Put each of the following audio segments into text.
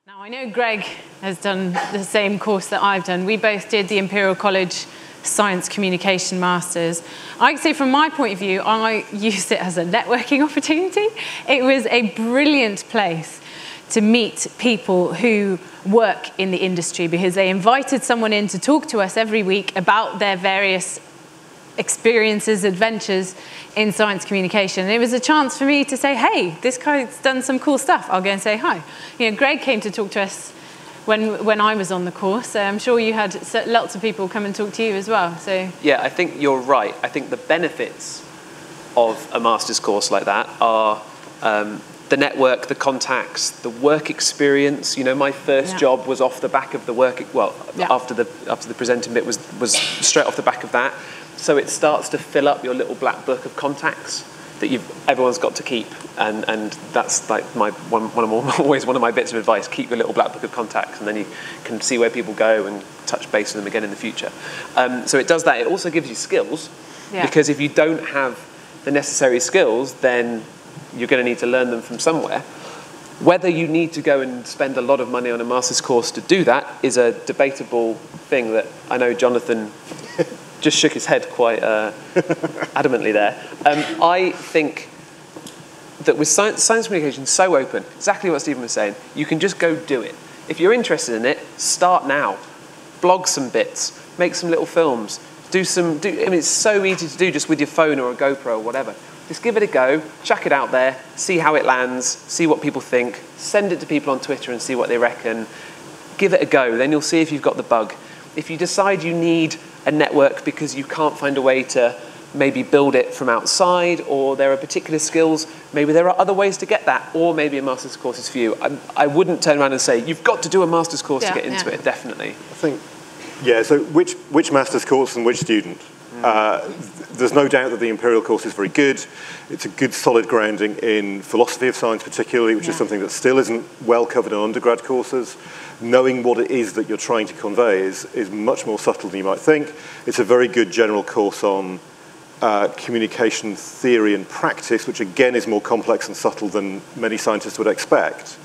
Now, I know Greg has done the same course that I've done. We both did the Imperial College Science Communication Masters. I'd say from my point of view, I used it as a networking opportunity. It was a brilliant place to meet people who work in the industry because they invited someone in to talk to us every week about their various experiences, adventures in science communication. And it was a chance for me to say, hey, this guy's done some cool stuff. I'll go and say hi. You know, Greg came to talk to us when I was on the course. I'm sure you had lots of people come and talk to you as well. So yeah, I think you're right. I think the benefits of a master's course like that are the network, the contacts, the work experience. You know, my first job was off the back of the work. Well, after the presenting bit was straight off the back of that. So it starts to fill up your little black book of contacts that everyone's got to keep, and that's like always one of my bits of advice: keep your little black book of contacts, and then you can see where people go and touch base with them again in the future. So it does that. It also gives you skills, because if you don't have the necessary skills, then you're going to need to learn them from somewhere. Whether you need to go and spend a lot of money on a master's course to do that is a debatable thing that I know Jonathan just shook his head quite adamantly there. I think that with science communication so open, exactly what Stephen was saying, you can just go do it. If you're interested in it, start now. Blog some bits, make some little films, I mean, it's so easy to do just with your phone or a GoPro or whatever. Just give it a go, chuck it out there, see how it lands, see what people think, send it to people on Twitter and see what they reckon. Give it a go, then you'll see if you've got the bug. If you decide you need a network because you can't find a way to maybe build it from outside, or there are particular skills, maybe there are other ways to get that, or maybe a master's course is for you. I wouldn't turn around and say, you've got to do a master's course to get into it, definitely. I think, so which master's course and which student? There's no doubt that the Imperial course is very good. It's a good solid grounding in philosophy of science particularly, which is something that still isn't well covered in undergrad courses. Knowing what it is that you're trying to convey is much more subtle than you might think. It's a very good general course on communication theory and practice, which again is more complex and subtle than many scientists would expect.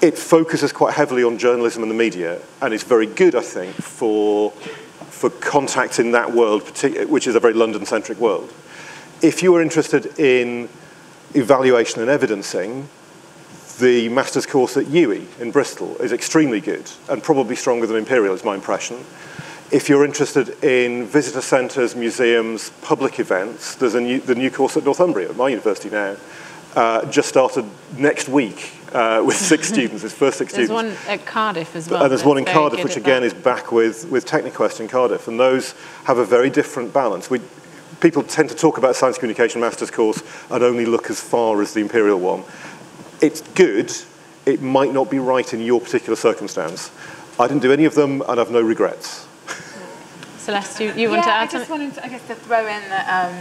It focuses quite heavily on journalism and the media, and it's very good, I think, for contact in that world, which is a very London-centric world. If you are interested in evaluation and evidencing, the master's course at UWE in Bristol is extremely good and probably stronger than Imperial, is my impression. If you're interested in visitor centres, museums, public events, there's the new course at Northumbria, at my university now, just started next week with 6 students, his first 6 students. There's one at Cardiff as well. And there's one in Cardiff, which again is back with TechniQuest in Cardiff, and those have a very different balance. People tend to talk about science communication master's course and only look as far as the Imperial one. It's good, it might not be right in your particular circumstance. I didn't do any of them and I've no regrets. Celeste, you want to add something? I just wanted to throw in that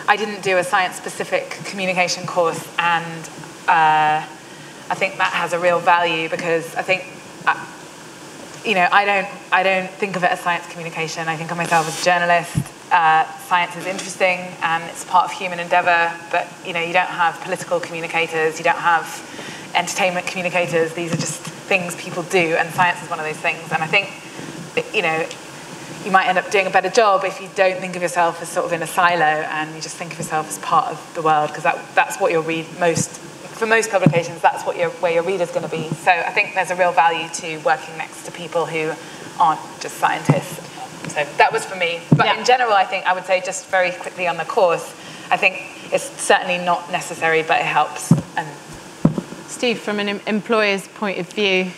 I didn't do a science-specific communication course, and I think that has a real value because I think, I don't think of it as science communication. I think of myself as a journalist. Science is interesting and it's part of human endeavour, but you don't have political communicators, you don't have entertainment communicators. These are just things people do, and science is one of those things. And I think you might end up doing a better job if you don't think of yourself as sort of in a silo and you just think of yourself as part of the world, because that's what you'll read for most publications, that's where your reader's going to be. So I think there's a real value to working next to people who aren't just scientists. So that was for me. But in general, I think I would say, just very quickly on the course, I think it's certainly not necessary, but it helps. And Steve, from an employer's point of view?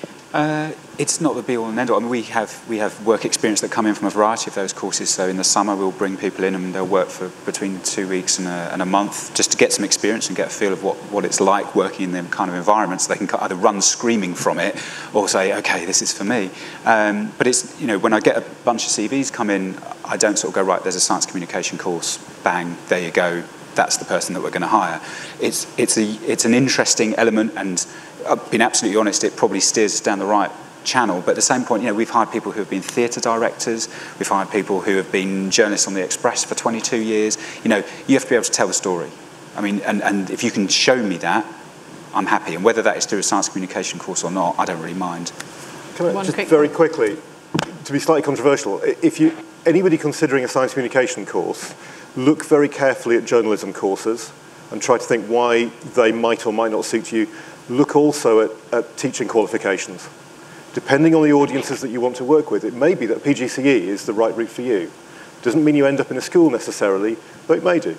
It's not the be-all and end-all. I mean, we have work experience that come in from a variety of those courses. So in the summer, we'll bring people in and they'll work for between 2 weeks and a month just to get some experience and get a feel of what it's like working in them kind of environments. So they can either run screaming from it or say, okay, this is for me. But it's, when I get a bunch of CVs come in, I don't sort of go, right, there's a science communication course, bang, there you go. That's the person that we're going to hire. It's an interesting element, and being absolutely honest, it probably steers us down the right channel. But at the same point, we've hired people who have been theatre directors, we've hired people who have been journalists on the Express for 22 years. You have to be able to tell the story. I mean, and if you can show me that, I'm happy. And whether that is through a science communication course or not, I don't really mind. Can I just very quickly, to be slightly controversial, if anybody considering a science communication course, look very carefully at journalism courses and try to think why they might or might not suit you. Look also at teaching qualifications. Depending on the audiences that you want to work with, it may be that PGCE is the right route for you. Doesn't mean you end up in a school necessarily, but it may do.